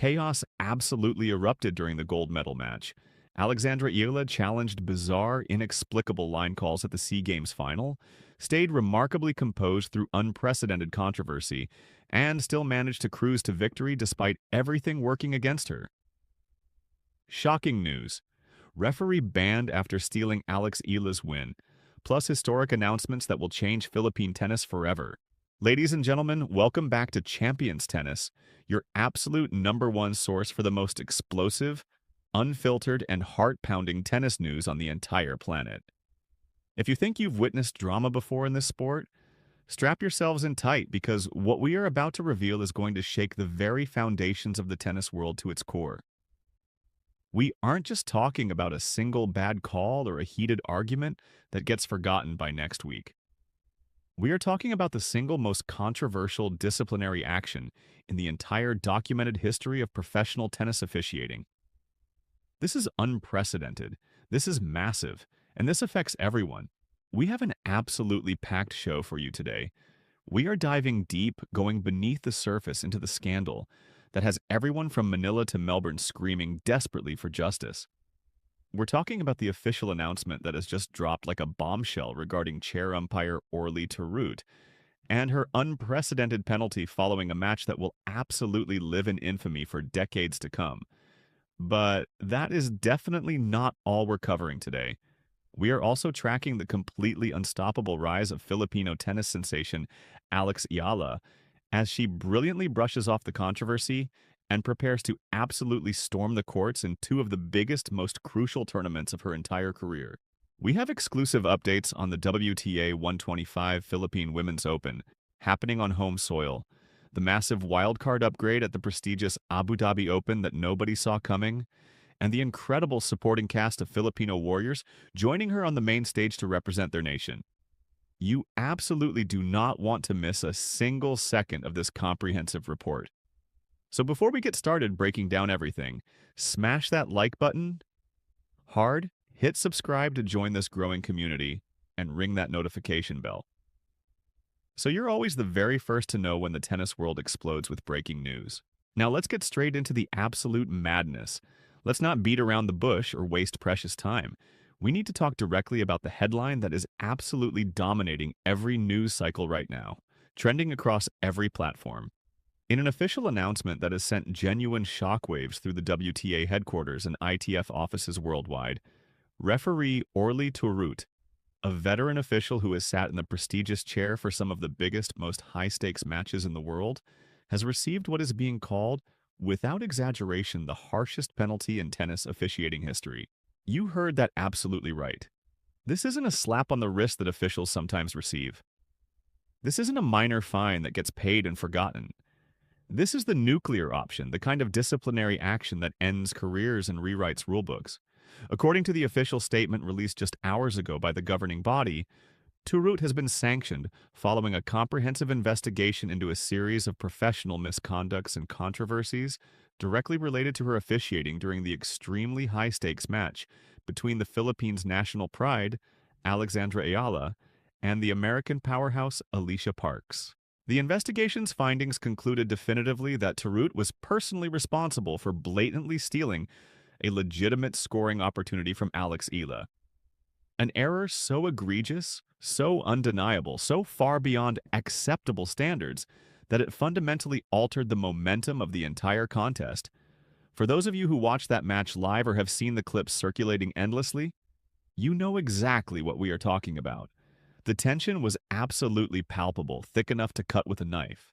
Chaos absolutely erupted during the gold medal match. Alexandra Eala challenged bizarre, inexplicable line calls at the SEA Games final, stayed remarkably composed through unprecedented controversy, and still managed to cruise to victory despite everything working against her. Shocking news. Referee banned after stealing Alex Eala's win, plus historic announcements that will change Philippine tennis forever. Ladies and gentlemen, welcome back to Champions Tennis, your absolute number one source for the most explosive, unfiltered, and heart-pounding tennis news on the entire planet. If you think you've witnessed drama before in this sport, strap yourselves in tight because what we are about to reveal is going to shake the very foundations of the tennis world to its core. We aren't just talking about a single bad call or a heated argument that gets forgotten by next week. We are talking about the single most controversial disciplinary action in the entire documented history of professional tennis officiating. This is unprecedented, this is massive, and this affects everyone. We have an absolutely packed show for you today. We are diving deep, going beneath the surface into the scandal that has everyone from Manila to Melbourne screaming desperately for justice. We're talking about the official announcement that has just dropped like a bombshell regarding chair umpire Orly Tarut and her unprecedented penalty following a match that will absolutely live in infamy for decades to come. But that is definitely not all we're covering today. We are also tracking the completely unstoppable rise of Filipino tennis sensation Alex Eala as she brilliantly brushes off the controversy and prepares to absolutely storm the courts in two of the biggest, most crucial tournaments of her entire career. We have exclusive updates on the WTA 125 Philippine Women's Open happening on home soil, the massive wildcard upgrade at the prestigious Abu Dhabi Open that nobody saw coming, and the incredible supporting cast of Filipino warriors joining her on the main stage to represent their nation. You absolutely do not want to miss a single second of this comprehensive report. So before we get started breaking down everything, smash that like button hard, hit subscribe to join this growing community, and ring that notification bell. So you're always the very first to know when the tennis world explodes with breaking news. Now let's get straight into the absolute madness. Let's not beat around the bush or waste precious time. We need to talk directly about the headline that is absolutely dominating every news cycle right now, trending across every platform. In an official announcement that has sent genuine shockwaves through the WTA headquarters and ITF offices worldwide, referee Orly Tarut, a veteran official who has sat in the prestigious chair for some of the biggest, most high-stakes matches in the world, has received what is being called, without exaggeration, the harshest penalty in tennis officiating history. You heard that absolutely right. This isn't a slap on the wrist that officials sometimes receive. This isn't a minor fine that gets paid and forgotten. This is the nuclear option, the kind of disciplinary action that ends careers and rewrites rulebooks. According to the official statement released just hours ago by the governing body, Tarut has been sanctioned following a comprehensive investigation into a series of professional misconducts and controversies directly related to her officiating during the extremely high-stakes match between the Philippines' national pride, Alexandra Eala, and the American powerhouse Alicia Parks. The investigation's findings concluded definitively that Tarut was personally responsible for blatantly stealing a legitimate scoring opportunity from Alex Eala. An error so egregious, so undeniable, so far beyond acceptable standards that it fundamentally altered the momentum of the entire contest. For those of you who watched that match live or have seen the clips circulating endlessly, you know exactly what we are talking about. The tension was absolutely palpable, thick enough to cut with a knife.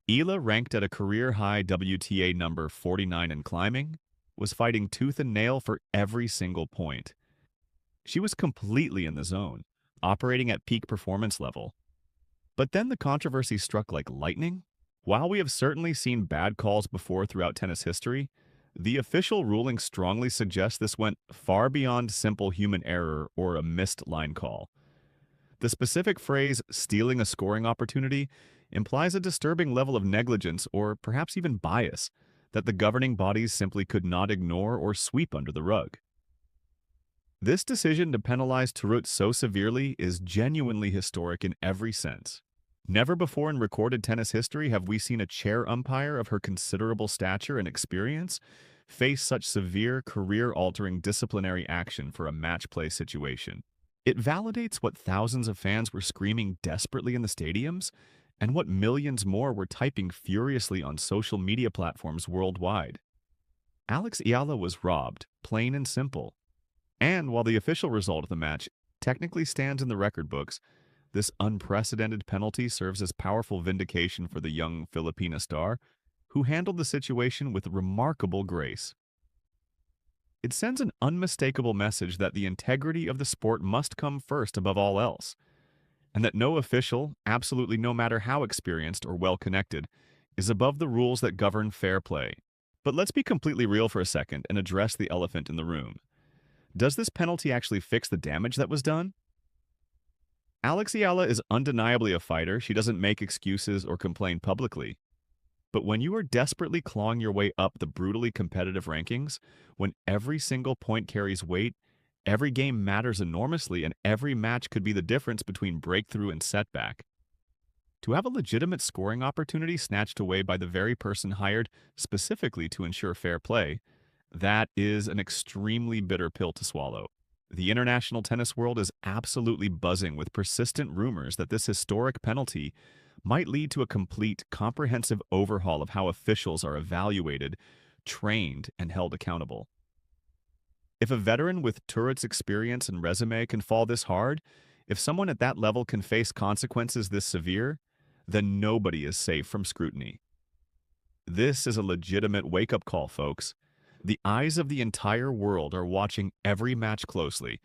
Eala, ranked at a career-high WTA number 49 and climbing, was fighting tooth and nail for every single point. She was completely in the zone, operating at peak performance level. But then the controversy struck like lightning. While we have certainly seen bad calls before throughout tennis history, the official ruling strongly suggests this went far beyond simple human error or a missed line call. The specific phrase, stealing a scoring opportunity, implies a disturbing level of negligence or perhaps even bias that the governing bodies simply could not ignore or sweep under the rug. This decision to penalize Tarut so severely is genuinely historic in every sense. Never before in recorded tennis history have we seen a chair umpire of her considerable stature and experience face such severe, career-altering disciplinary action for a match play situation. It validates what thousands of fans were screaming desperately in the stadiums and what millions more were typing furiously on social media platforms worldwide. Alex Eala was robbed, plain and simple. And while the official result of the match technically stands in the record books, this unprecedented penalty serves as powerful vindication for the young Filipina star, who handled the situation with remarkable grace. It sends an unmistakable message that the integrity of the sport must come first above all else, and that no official, absolutely no matter how experienced or well-connected, is above the rules that govern fair play. But let's be completely real for a second and address the elephant in the room. Does this penalty actually fix the damage that was done? Alex Eala is undeniably a fighter. She doesn't make excuses or complain publicly. But when you are desperately clawing your way up the brutally competitive rankings, when every single point carries weight, every game matters enormously, and every match could be the difference between breakthrough and setback, to have a legitimate scoring opportunity snatched away by the very person hired specifically to ensure fair play, that is an extremely bitter pill to swallow. The international tennis world is absolutely buzzing with persistent rumors that this historic penalty might lead to a complete, comprehensive overhaul of how officials are evaluated, trained, and held accountable. If a veteran with Turret's experience and resume can fall this hard, if someone at that level can face consequences this severe, then nobody is safe from scrutiny. This is a legitimate wake-up call, folks. The eyes of the entire world are watching every match closely,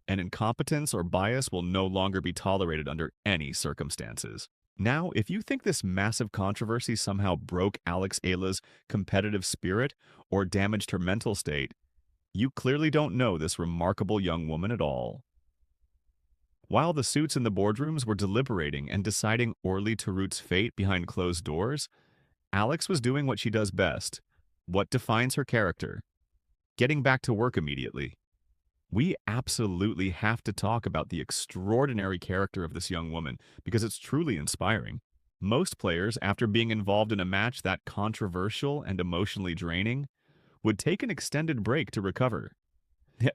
and incompetence or bias will no longer be tolerated under any circumstances. Now, if you think this massive controversy somehow broke Alex Eala's competitive spirit or damaged her mental state, you clearly don't know this remarkable young woman at all. While the suits in the boardrooms were deliberating and deciding Orly Tarut's fate behind closed doors, Alex was doing what she does best, what defines her character, getting back to work immediately. We absolutely have to talk about the extraordinary character of this young woman because it's truly inspiring. Most players, after being involved in a match that controversial and emotionally draining, would take an extended break to recover.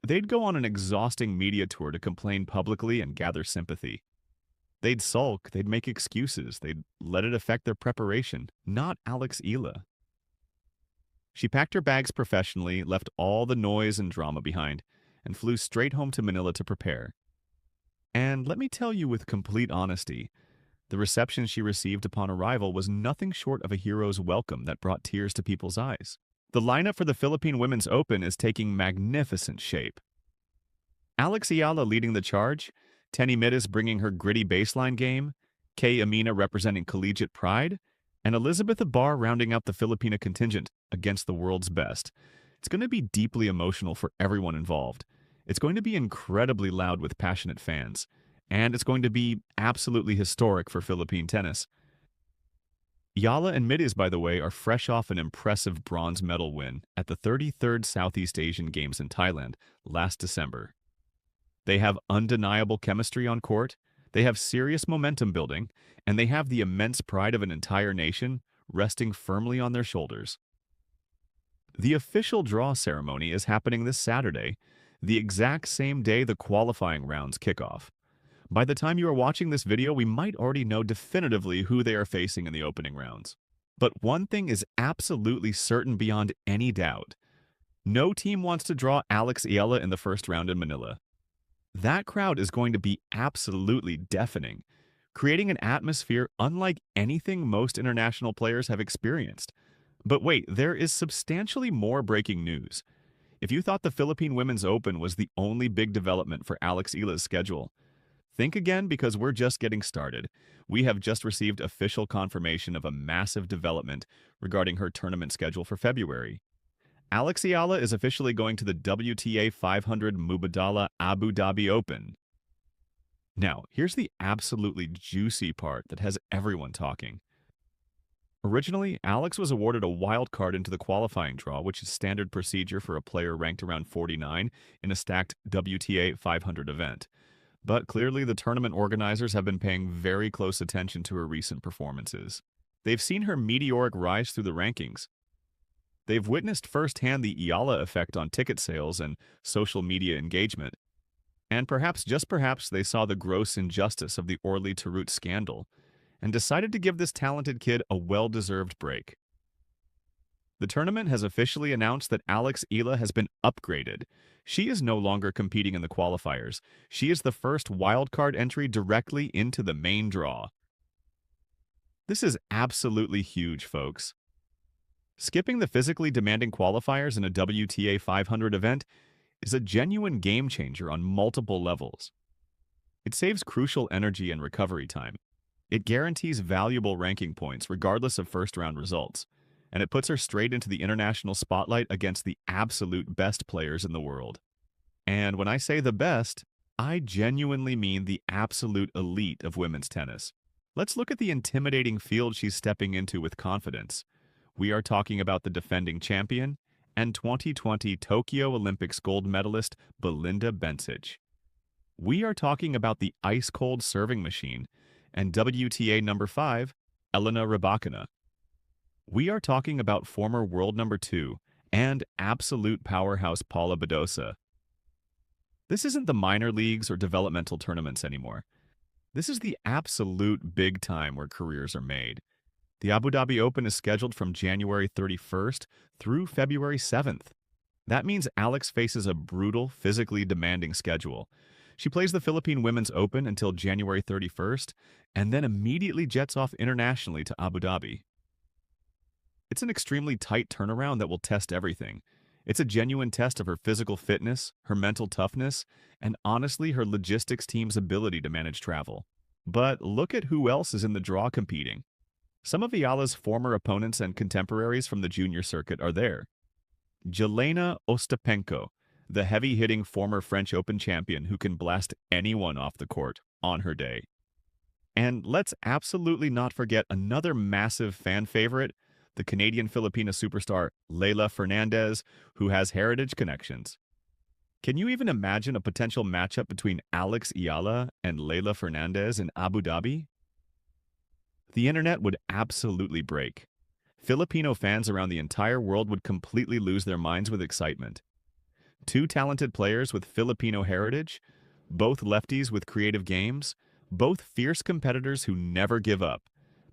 They'd go on an exhausting media tour to complain publicly and gather sympathy. They'd sulk, they'd make excuses, they'd let it affect their preparation. Not Alex Eala. She packed her bags professionally, left all the noise and drama behind, and flew straight home to Manila to prepare. And let me tell you with complete honesty, the reception she received upon arrival was nothing short of a hero's welcome that brought tears to people's eyes. The lineup for the Philippine Women's Open is taking magnificent shape. Alex Eala leading the charge, Tenny Midas bringing her gritty baseline game, Kay Amina representing collegiate pride, and Elizabeth Abar rounding out the Filipina contingent against the world's best. It's going to be deeply emotional for everyone involved. It's going to be incredibly loud with passionate fans. And it's going to be absolutely historic for Philippine tennis. Eala and Midas, by the way, are fresh off an impressive bronze medal win at the 33rd Southeast Asian Games in Thailand last December. They have undeniable chemistry on court, they have serious momentum building, and they have the immense pride of an entire nation resting firmly on their shoulders. The official draw ceremony is happening this Saturday, the exact same day the qualifying rounds kick off. By the time you are watching this video, we might already know definitively who they are facing in the opening rounds. But one thing is absolutely certain beyond any doubt. No team wants to draw Alex Eala in the first round in Manila. That crowd is going to be absolutely deafening, creating an atmosphere unlike anything most international players have experienced. But wait, there is substantially more breaking news. If you thought the Philippine Women's Open was the only big development for Alex Eala's schedule, think again because we're just getting started. We have just received official confirmation of a massive development regarding her tournament schedule for February. Alex Eala is officially going to the WTA 500 Mubadala Abu Dhabi Open. Now, here's the absolutely juicy part that has everyone talking. Originally, Alex was awarded a wild card into the qualifying draw, which is standard procedure for a player ranked around 49 in a stacked WTA 500 event. But clearly, the tournament organizers have been paying very close attention to her recent performances. They've seen her meteoric rise through the rankings. They've witnessed firsthand the Eala effect on ticket sales and social media engagement. And perhaps, just perhaps, they saw the gross injustice of the Orly Tarut scandal and decided to give this talented kid a well-deserved break. The tournament has officially announced that Eala has been upgraded. She is no longer competing in the qualifiers. She is the first wildcard entry directly into the main draw. This is absolutely huge, folks. Skipping the physically demanding qualifiers in a WTA 500 event is a genuine game changer on multiple levels. It saves crucial energy and recovery time. It guarantees valuable ranking points regardless of first-round results, and it puts her straight into the international spotlight against the absolute best players in the world. And when I say the best, I genuinely mean the absolute elite of women's tennis. Let's look at the intimidating field she's stepping into with confidence. We are talking about the defending champion and 2020 Tokyo Olympics gold medalist Belinda Bencic. We are talking about the ice-cold serving machine and WTA number 5, Elena Rybakina. We are talking about former world number 2 and absolute powerhouse Paula Badosa. This isn't the minor leagues or developmental tournaments anymore. This is the absolute big time where careers are made. The Abu Dhabi Open is scheduled from January 31st through February 7th. That means Alex faces a brutal, physically demanding schedule. She plays the Philippine Women's Open until January 31st and then immediately jets off internationally to Abu Dhabi. It's an extremely tight turnaround that will test everything. It's a genuine test of her physical fitness, her mental toughness, and honestly, her logistics team's ability to manage travel. But look at who else is in the draw competing. Some of Eala's former opponents and contemporaries from the junior circuit are there. Jelena Ostapenko, the heavy-hitting former French Open champion who can blast anyone off the court on her day. And let's absolutely not forget another massive fan favorite, the Canadian-Filipina superstar Leylah Fernandez, who has heritage connections. Can you even imagine a potential matchup between Alex Eala and Leylah Fernandez in Abu Dhabi? The internet would absolutely break. Filipino fans around the entire world would completely lose their minds with excitement. Two talented players with Filipino heritage, both lefties with creative games, both fierce competitors who never give up,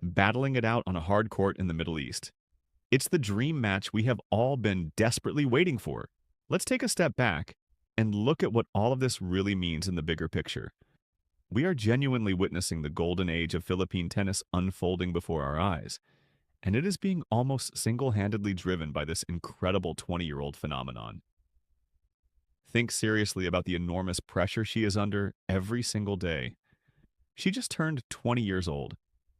battling it out on a hard court in the Middle East. It's the dream match we have all been desperately waiting for. Let's take a step back and look at what all of this really means in the bigger picture. We are genuinely witnessing the golden age of Philippine tennis unfolding before our eyes, and it is being almost single-handedly driven by this incredible 20-year-old phenomenon. Think seriously about the enormous pressure she is under every single day. She just turned 20 years old.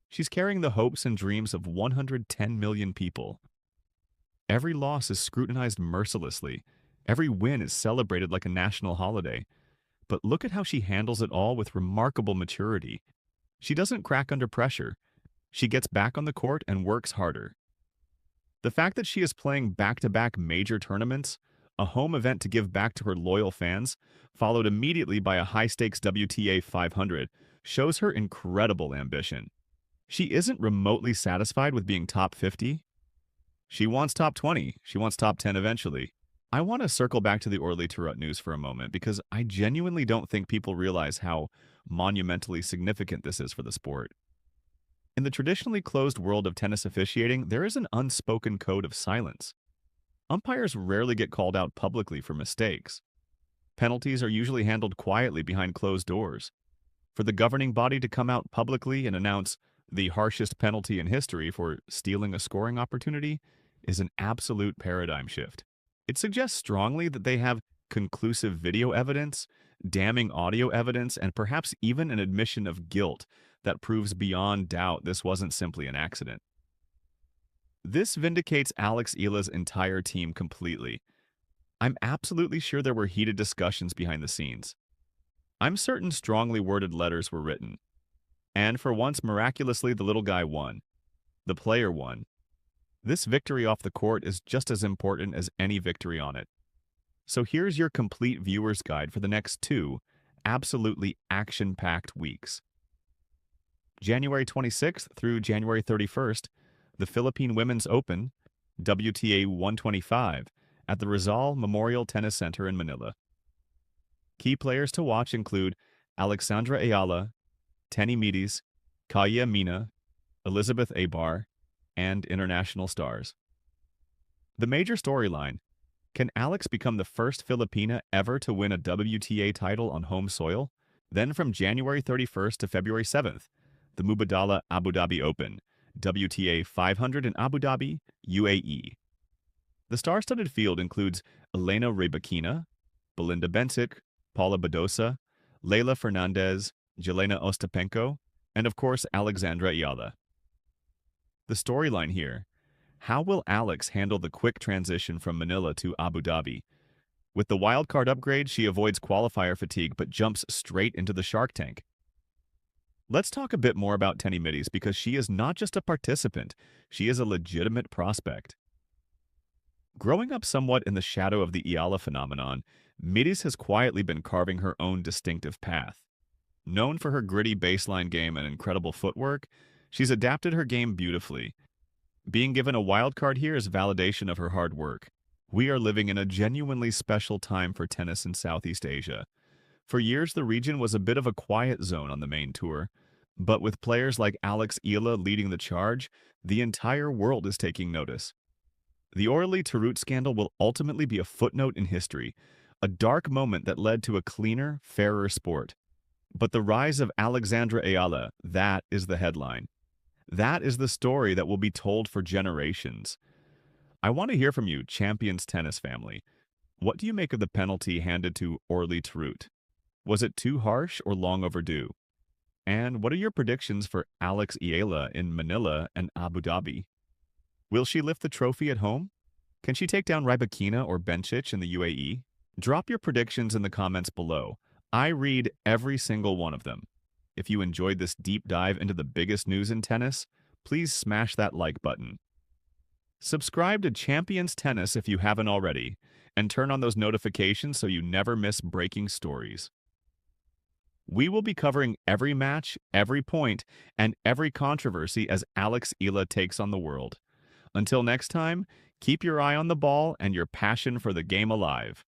She's carrying the hopes and dreams of 110 million people. Every loss is scrutinized mercilessly. Every win is celebrated like a national holiday. But look at how she handles it all with remarkable maturity. She doesn't crack under pressure. She gets back on the court and works harder. The fact that she is playing back-to-back major tournaments, a home event to give back to her loyal fans, followed immediately by a high-stakes WTA 500, shows her incredible ambition. She isn't remotely satisfied with being top 50. She wants top 20. She wants top 10 eventually. I want to circle back to the Orly Tarut news for a moment because I genuinely don't think people realize how monumentally significant this is for the sport. In the traditionally closed world of tennis officiating, there is an unspoken code of silence. Umpires rarely get called out publicly for mistakes. Penalties are usually handled quietly behind closed doors. For the governing body to come out publicly and announce the harshest penalty in history for stealing a scoring opportunity is an absolute paradigm shift. It suggests strongly that they have conclusive video evidence, damning audio evidence, and perhaps even an admission of guilt that proves beyond doubt this wasn't simply an accident. This vindicates Alex Eala's entire team completely. I'm absolutely sure there were heated discussions behind the scenes. I'm certain strongly worded letters were written. And for once, miraculously, the little guy won. The player won. This victory off the court is just as important as any victory on it. So here's your complete viewer's guide for the next 2 absolutely action-packed weeks. January 26th through January 31st, the Philippine Women's Open, WTA 125, at the Rizal Memorial Tennis Center in Manila. Key players to watch include Alexandra Eala, Tenny Medes, Kaya Mina, Elizabeth Abar, and international stars. The major storyline: can Alex become the first Filipina ever to win a WTA title on home soil? Then from January 31st to February 7th, the Mubadala Abu Dhabi Open, WTA 500 in Abu Dhabi, UAE. The star-studded field includes Elena Rybakina, Belinda Bencic, Paula Badosa, Leylah Fernandez, Jelena Ostapenko, and of course Alexandra Eala. The storyline here: how will Alex handle the quick transition from Manila to Abu Dhabi? With the wildcard upgrade, she avoids qualifier fatigue but jumps straight into the Shark Tank. Let's talk a bit more about Tenny Medes because she is not just a participant, she is a legitimate prospect. Growing up somewhat in the shadow of the Eala phenomenon, Medes has quietly been carving her own distinctive path. Known for her gritty baseline game and incredible footwork, she's adapted her game beautifully. Being given a wild card here is validation of her hard work. We are living in a genuinely special time for tennis in Southeast Asia. For years, the region was a bit of a quiet zone on the main tour, but with players like Alex Eala leading the charge, the entire world is taking notice. The Orly Tarut scandal will ultimately be a footnote in history, a dark moment that led to a cleaner, fairer sport. But the rise of Alexandra Eala, that is the headline. That is the story that will be told for generations. I want to hear from you, Champions Tennis family. What do you make of the penalty handed to Orly Tarut? Was it too harsh or long overdue? And what are your predictions for Alex Eala in Manila and Abu Dhabi? Will she lift the trophy at home? Can she take down Rybakina or Bencic in the UAE? Drop your predictions in the comments below. I read every single one of them. If you enjoyed this deep dive into the biggest news in tennis, please smash that like button. Subscribe to Champions Tennis if you haven't already, and turn on those notifications so you never miss breaking stories. We will be covering every match, every point, and every controversy as Alex Eala takes on the world. Until next time, keep your eye on the ball and your passion for the game alive.